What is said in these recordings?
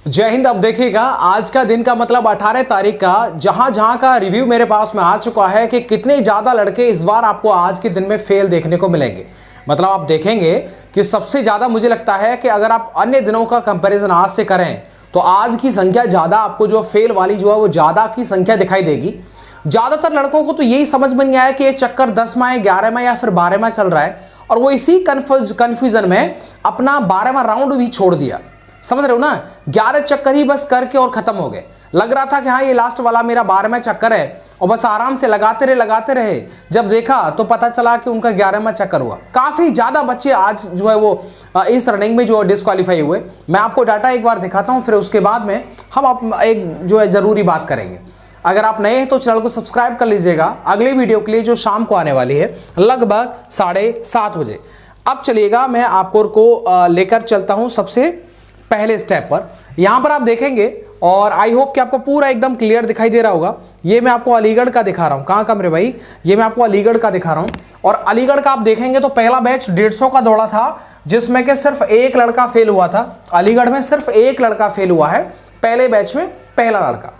जय हिंद। अब देखिएगा आज का दिन का मतलब 18 तारीख का जहां जहां का रिव्यू मेरे पास में आ चुका है कि कितने ज्यादा लड़के इस बार आपको आज के दिन में फेल देखने को मिलेंगे। मतलब आप देखेंगे कि सबसे ज्यादा मुझे लगता है कि अगर आप अन्य दिनों का कंपैरिजन आज से करें तो आज की संख्या ज्यादा आपको जो फेल वाली जो है वो ज्यादा की संख्या दिखाई देगी। ज्यादातर लड़कों को तो यही समझ में नहीं आया कि ये चक्कर 10वां 11वां या फिर 12वां चल रहा है और वो इसी कंफ्यूजन में अपना 12वां राउंड भी छोड़ दिया। समझ रहे हो ना, 11 चक्कर ही बस करके और खत्म हो गए। लग रहा था कि हाँ ये लास्ट वाला मेरा 12वां चक्कर है और बस आराम से लगाते रहे। जब देखा तो पता चला कि उनका 11वां चक्कर हुआ। काफी ज्यादा बच्चे आज जो है वो इस रनिंग में जो डिस्क्वालीफाई हुए। मैं आपको डाटा एक बार दिखाता हूँ, फिर उसके बाद में हम एक जो है जरूरी बात करेंगे। अगर आप नए हैं तो चैनल को सब्सक्राइब कर लीजिएगा अगले वीडियो के लिए जो शाम को आने वाली है लगभग 7:30 बजे। अब चलिएगा मैं आपको लेकर चलता हूँ सबसे पहले स्टेप पर। यहां पर आप देखेंगे और आई होप कि आपको पूरा एकदम क्लियर दिखाई दे रहा होगा। ये मैं आपको अलीगढ़ का दिखा रहा हूं। कहां का मेरे भाई, ये मैं आपको अलीगढ़ का दिखा रहा हूं। और अलीगढ़ का आप देखेंगे तो पहला बैच 150 का दौड़ा था जिसमें कि सिर्फ एक लड़का फेल हुआ था। अलीगढ़ में सिर्फ एक लड़का फेल हुआ है पहले बैच में, पहला लड़का।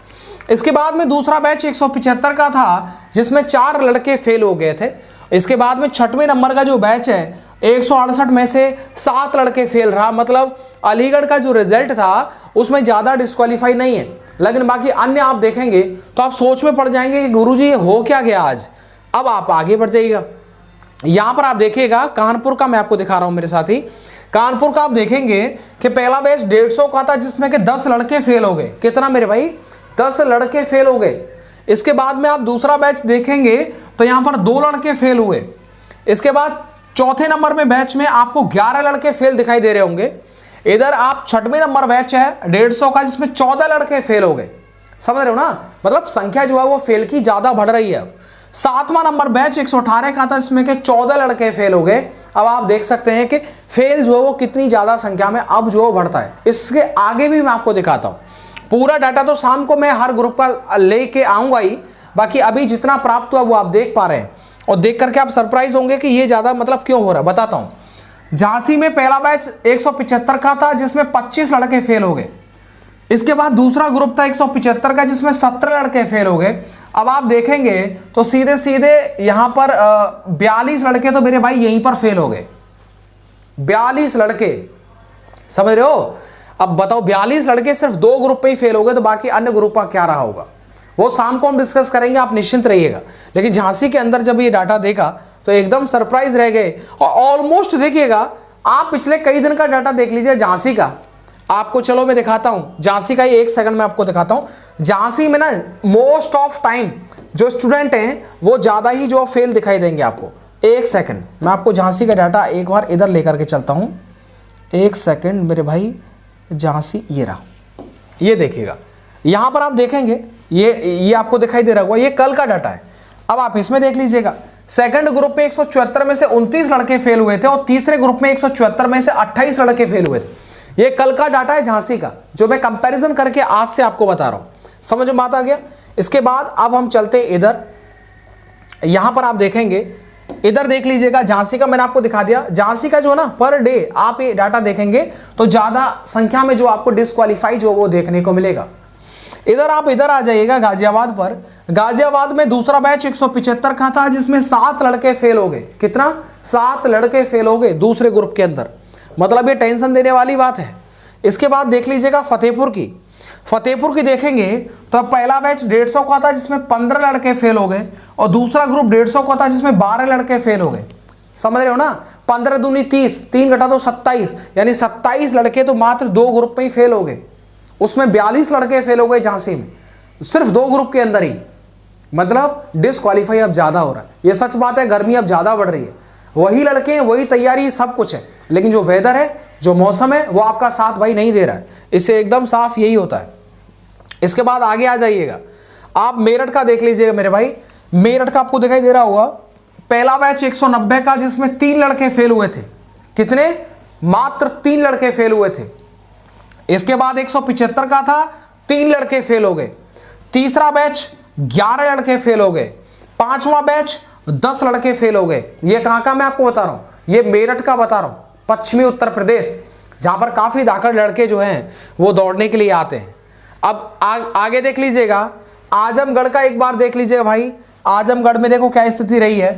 इसके बाद में दूसरा बैच 175 का था जिसमें 4 लड़के फेल हो गए थे। इसके बाद में 6वें नंबर का जो बैच है 168 में से 7 लड़के फेल रहा। मतलब अलीगढ़ का जो रिजल्ट था उसमें ज्यादा डिस्क्वालीफाई नहीं है, लेकिन बाकी अन्य आप देखेंगे तो आप सोच में पड़ जाएंगे कि गुरुजी ये हो क्या गया आज। अब आप आगे बढ़ जाइएगा। यहां पर आप देखिएगा कानपुर का मैं आपको दिखा रहा हूं मेरे साथी। कानपुर का आप देखेंगे कि पहला बैच 150 का था जिसमें कि 10 लड़के फेल हो गए। कितना मेरे भाई, 10 लड़के फेल हो गए। इसके बाद में आप दूसरा बैच देखेंगे तो यहां पर 2 लड़के फेल हुए। इसके बाद चौथे नंबर में बैच में आपको 11 लड़के फेल दिखाई दे रहे होंगे। इधर आप 6वें नंबर बैच है 150 का जिसमें 14 लड़के फेल हो गए। समझ रहे हो ना, मतलब संख्या जो है वो फेल की ज्यादा बढ़ रही है। 7वां नंबर बैच 118 का था जिसमें के 14 लड़के फेल हो गए। अब आप देख सकते हैं कि फेल जो है वो कितनी ज्यादा संख्या में अब जो बढ़ता है। इसके आगे भी मैं आपको दिखाता हूं। पूरा डाटा तो शाम को मैं हर ग्रुप का लेके आऊंगा ही, बाकी अभी जितना प्राप्त हुआ वो आप देख पा रहे हैं और देख करके आप सरप्राइज होंगे कि ये ज्यादा मतलब क्यों हो रहा है। बताता हूं। झांसी में पहला बैच 175 का था जिसमें 25 लड़के फेल हो गए। इसके बाद दूसरा ग्रुप था 175 का जिसमें 17 लड़के फेल हो गए। अब आप देखेंगे तो सीधे सीधे यहां पर 42 लड़के तो मेरे भाई यहीं पर फेल हो गए। 42 लड़के, समझ रहे हो। अब बताओ 42 लड़के सिर्फ 2 ग्रुप पे ही फेल हो गए तो बाकी अन्य ग्रुप का क्या रहा होगा वो शाम को हम डिस्कस करेंगे, आप निश्चिंत रहिएगा। लेकिन झांसी के अंदर जब ये डाटा देखा तो एकदम सरप्राइज रह गए। और ऑलमोस्ट देखिएगा आप पिछले कई दिन का डाटा देख लीजिए झांसी का। आपको चलो मैं दिखाता हूं झांसी का, ये 1 सेकंड में आपको दिखाता हूं। झांसी में ना मोस्ट ऑफ टाइम जो स्टूडेंट हैं वो ज्यादा ही जो फेल दिखाई देंगे आपको। 1 सेकंड मैं आपको झांसी का डाटा एक बार इधर लेकर के चलता हूं। 1 सेकंड मेरे भाई, झांसी ये रहा, ये देखिएगा। यहां पर आप देखेंगे ये आपको दिखाई दे रहा होगा, ये कल का डाटा है। अब आप इसमें देख लीजिएगा सेकंड ग्रुप में 174 में से 29 लड़के फेल हुए थे और तीसरे ग्रुप में 174 में से 28 लड़के फेल हुए थे। ये कल का डाटा है झांसी का जो मैं कंपैरिजन करके आज से आपको बता रहा हूं। समझ में बात आ गया। इसके बाद अब हम चलते इधर। यहां पर आप देखेंगे, इधर देख लीजिएगा झांसी का मैंने आपको दिखा दिया। झांसी का जो ना पर डे आप ये डाटा देखेंगे तो ज्यादा संख्या में जो आपको डिस्क्वालीफाई जो वो देखने को मिलेगा। इधर आप इधर आ जाइएगा गाजियाबाद पर। गाजियाबाद में दूसरा बैच 175 का था जिसमें 7 लड़के फेल हो गए। कितना, 7 लड़के फेल हो गए दूसरे ग्रुप के अंदर। मतलब ये टेंशन देने वाली बात है। इसके बाद देख लीजिएगा फतेहपुर की। फतेहपुर की देखेंगे तो पहला बैच 150 का था जिसमें 15 लड़के फेल हो गए और दूसरा ग्रुप 150 का था जिसमें 12 लड़के फेल हो गए। समझ रहे हो ना, 15 दूनी 30, 3 घटा तो 27, यानी 27 लड़के तो मात्र 2 ग्रुप में ही फेल हो गए। उसमें 42 लड़के फेल हो गए झांसी में, सिर्फ 2 ग्रुप के अंदर ही। मतलब डिस्क्वालीफाई अब ज्यादा हो रहा है। ये सच बात है, गर्मी अब ज्यादा बढ़ रही है। वही लड़के हैं, वही तैयारी, सब कुछ है, लेकिन जो वेदर है, जो मौसम है वो आपका साथ भाई नहीं दे रहा है। इससे एकदम साफ यही होता है। इसके बाद आगे आ जाइएगा, आप मेरठ का देख लीजिएगा मेरे भाई। मेरठ का आपको दिखाई दे रहा होगा पहला बैच 190 का जिसमें 3 लड़के फेल हुए थे। कितने, मात्र 3 लड़के फेल हुए थे। इसके बाद 175 का था, 3 लड़के फेल हो गए। तीसरा बैच 11 लड़के फेल हो गए। 5वां बैच 10 लड़के फेल हो गए। ये कहां का मैं आपको बता रहा हूं, ये मेरठ का बता रहा हूं, पश्चिमी उत्तर प्रदेश। जहां पर काफी धाकड़ लड़के जो हैं वो दौड़ने के लिए आते हैं। अब आगे देख लीजिएगा, आजमगढ़ का एक बार देख लीजिएगा भाई। आजमगढ़ में देखो क्या स्थिति रही है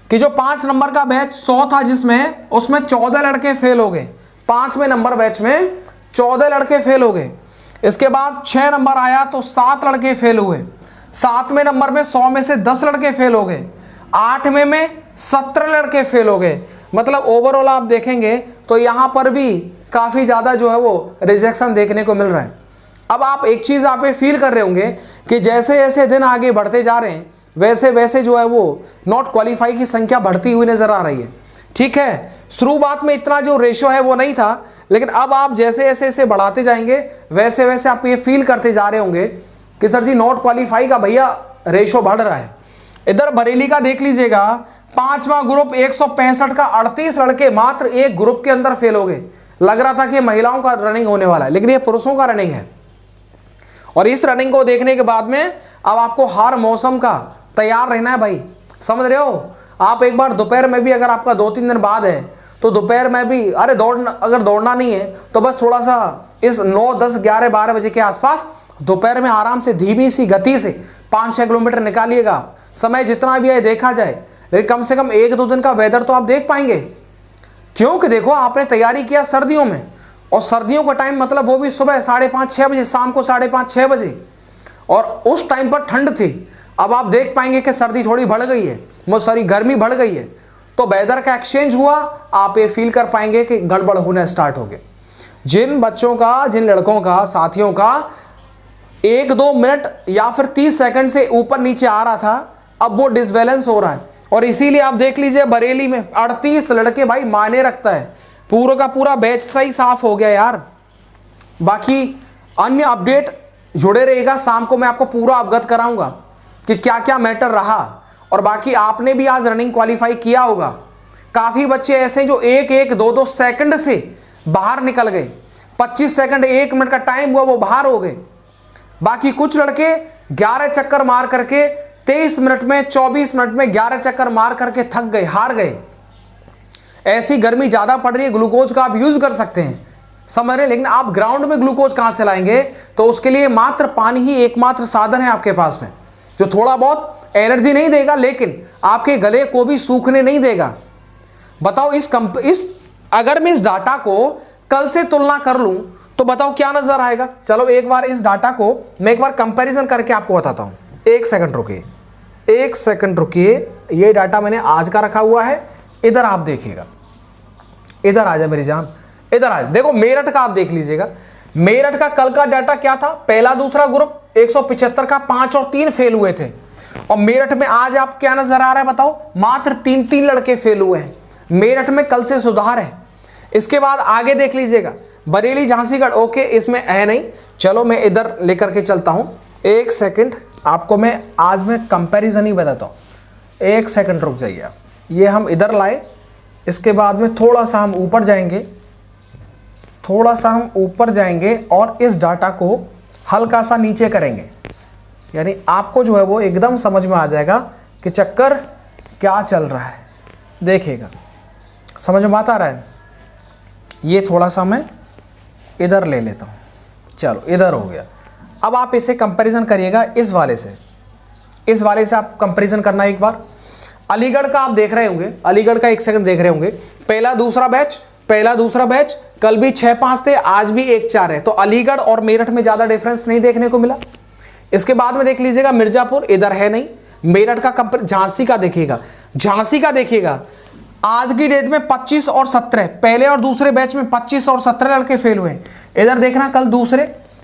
कि जो 5 नंबर का बैच 100 था जिसमें, उसमें 14 लड़के फेल हो गए। 5वें नंबर बैच में 14 लड़के फेल हो गए। इसके बाद 6 नंबर आया तो 7 लड़के फेल हुए। 7वें नंबर में 100 में से 10 लड़के फेल हो गए। 8वें में 17 लड़के फेल हो गए। मतलब ओवरऑल आप देखेंगे तो यहां पर भी काफी ज्यादा जो है वो रिजेक्शन देखने को मिल रहा है। अब आप एक चीज आप फील कर रहे होंगे कि जैसे जैसे दिन आगे बढ़ते जा रहे हैं वैसे वैसे जो है वो नॉट क्वालिफाई की संख्या बढ़ती हुई नजर आ रही है। ठीक है, शुरुआत में इतना जो रेशियो है वो नहीं था, लेकिन अब आप जैसे जैसे इसे बढ़ाते जाएंगे वैसे वैसे आप ये फील करते जा रहे होंगे कि सर जी नॉट क्वालिफाई का भैया रेशियो बढ़ रहा है। इधर बरेली का देख लीजिएगा, 5वां ग्रुप 165 का 38 लड़के मात्र एक ग्रुप के अंदर फेल हो गए। लग रहा था कि महिलाओं का रनिंग होने वाला है, लेकिन ये पुरुषों का रनिंग है। और इस रनिंग को देखने के बाद में अब आपको हर मौसम का तैयार रहना है भाई, समझ रहे हो। आप एक बार दोपहर में भी, अगर आपका 2-3 दिन बाद है तो दोपहर में भी अरे अगर दौड़ना नहीं है तो बस थोड़ा सा इस 9, 10, 11, 12 बजे के आसपास दोपहर में आराम से धीमी सी गति से 5-6 किलोमीटर निकालिएगा। समय जितना भी है देखा जाए, लेकिन कम से कम 1-2 दिन का वेदर तो आप देख पाएंगे। क्योंकि देखो आपने तैयारी किया सर्दियों में, और सर्दियों का टाइम मतलब वो भी सुबह 5:30-6 बजे, शाम को 5:30-6 बजे, और उस टाइम पर ठंड थी। अब आप देख पाएंगे कि सर्दी थोड़ी बढ़ गई है, गर्मी बढ़ गई है, तो वेदर का एक्सचेंज हुआ। आप ये फील कर पाएंगे कि गड़बड़ होना स्टार्ट हो गया। जिन बच्चों का, जिन लड़कों का, साथियों का 1-2 मिनट या फिर 30 सेकंड से ऊपर नीचे आ रहा था, अब वो डिसबैलेंस हो रहा है। और इसीलिए आप देख लीजिए बरेली में 38 लड़के भाई मायने रखता है। पूरा का पूरा बैच सही साफ हो गया यार। बाकी अन्य अपडेट जुड़े रहेगा, शाम को मैं आपको पूरा अवगत कराऊंगा कि क्या क्या मैटर रहा। और बाकी आपने भी आज रनिंग क्वालिफाई किया होगा। काफी बच्चे ऐसे जो 1-1, 2-2 सेकंड से बाहर निकल गए। 25 सेकंड 1 मिनट का टाइम हुआ वो बाहर हो गए। बाकी कुछ लड़के 11 चक्कर मार करके 23 मिनट में, 24 मिनट में 11 चक्कर मार करके थक गए, हार गए। ऐसी गर्मी ज्यादा पड़ रही है, ग्लूकोज का आप यूज कर सकते हैं, समझ रहे, लेकिन आप ग्राउंड में ग्लूकोज कहां से लाएंगे। तो उसके लिए मात्र पानी ही एकमात्र साधन है आपके पास में, जो थोड़ा बहुत एनर्जी नहीं देगा लेकिन आपके गले को भी सूखने नहीं देगा। बताओ अगर मैं इस डाटा को कल से तुलना कर लूं तो बताओ क्या नजर आएगा। चलो एक बार इस डाटा को मैं एक बार कंपैरिजन करके आपको बताता हूं। एक सेकंड रुकिए, ये डाटा मैंने आज का रखा हुआ है। इधर आप देखिएगा, इधर आ जाए मेरी जान, इधर आ जाए। देखो मेरठ का आप देख लीजिएगा। मेरठ का कल का डाटा क्या था, पहला दूसरा ग्रुप 175 का 5 और 3 फेल हुए थे। और मेरठ में आज आप क्या नजर आ रहा है बताओ, मात्र 3 लड़के फेल हुए हैं। मेरठ में कल से सुधार है। इसके बाद आगे देख लीजिएगा, बरेली झांसीगढ़ ओके इसमें है नहीं। चलो मैं इधर लेकर के चलता हूं, एक सेकंड आपको मैं आज में कंपैरिजन ही बताता हूं। एक सेकंड रुक जाइए आप। ये हम इधर लाए, इसके बाद में थोड़ा सा हम ऊपर जाएंगे और इस डाटा को हल्का सा नीचे करेंगे, यानी आपको जो है वो एकदम समझ में आ जाएगा कि चक्कर क्या चल रहा है। देखिएगा समझ में आता रहा है। ये थोड़ा सा मैं इधर ले लेता हूँ, चलो इधर हो गया। अब आप इसे कंपैरिजन करिएगा इस वाले से आप कंपैरिजन करना एक बार। अलीगढ़ का आप देख रहे होंगे, अलीगढ़ का एक सेकंड देख रहे होंगे, पहला दूसरा बैच कल भी 6-5 थे, आज भी 1-4 है। तो अलीगढ़ और मेरठ में ज्यादा डिफरेंस नहीं देखने को मिला। इसके बाद में देख लीजिएगा मिर्जापुर, इधर है नहीं। मेरठ का झांसी का देखिएगा, आज की डेट में 25 और 17, पहले और दूसरे बैच में 25 और 17 लड़के फेल हुए। इधर देखना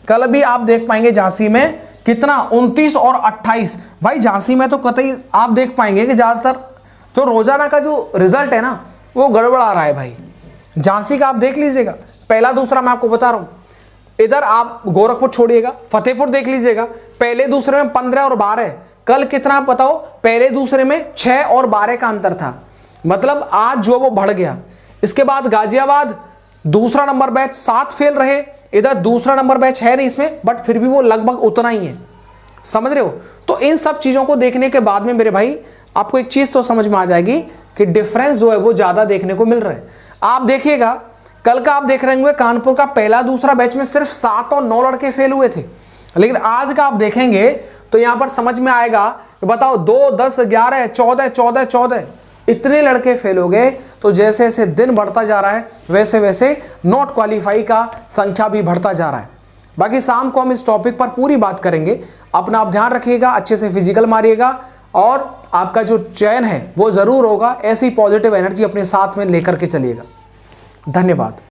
कल भी आप देख पाएंगे झांसी में कितना 29 और 28। भाई झांसी में तो कतई आप देख पाएंगे कि ज्यादातर जो रोजाना का जो रिजल्ट है ना वो गड़बड़ आ रहा है भाई। झांसी का आप देख लीजिएगा, पहला दूसरा मैं आपको बता रहा हूं। इधर आप गोरखपुर छोड़िएगा, फतेहपुर देख लीजिएगा, पहले दूसरे में 15 और 12। कल कितना बताओ, पहले दूसरे में 6 और 12 का अंतर था, मतलब आज जो वो बढ़ गया। इसके बाद गाजियाबाद दूसरा नंबर बैच 7 फेल रहे, इधर दूसरा नंबर बैच है नहीं इसमें, बट फिर भी वो लगभग उतना ही है, समझ रहे हो। तो इन सब चीजों को देखने के बाद में मेरे भाई आपको एक चीज तो समझ में आ जाएगी कि डिफरेंस जो है वो ज्यादा देखने को मिल रहा है। आप देखिएगा कल का आप देख रहे होंगे कानपुर का पहला दूसरा बैच में सिर्फ 7 और 9 लड़के फेल हुए थे, लेकिन आज का आप देखेंगे तो यहां पर समझ में आएगा कि बताओ 2, 10, 11, 14, 14, 14 इतने लड़के फेल हो गए। तो जैसे जैसे दिन बढ़ता जा रहा है वैसे वैसे नॉट क्वालिफाई का संख्या भी बढ़ता जा रहा है। बाकी शाम को हम इस टॉपिक पर पूरी बात करेंगे। अपना आप ध्यान रखिएगा, अच्छे से फिजिकल मारिएगा और आपका जो चयन है वो जरूर होगा। ऐसी पॉजिटिव एनर्जी अपने साथ में लेकर के चलिएगा। धन्यवाद।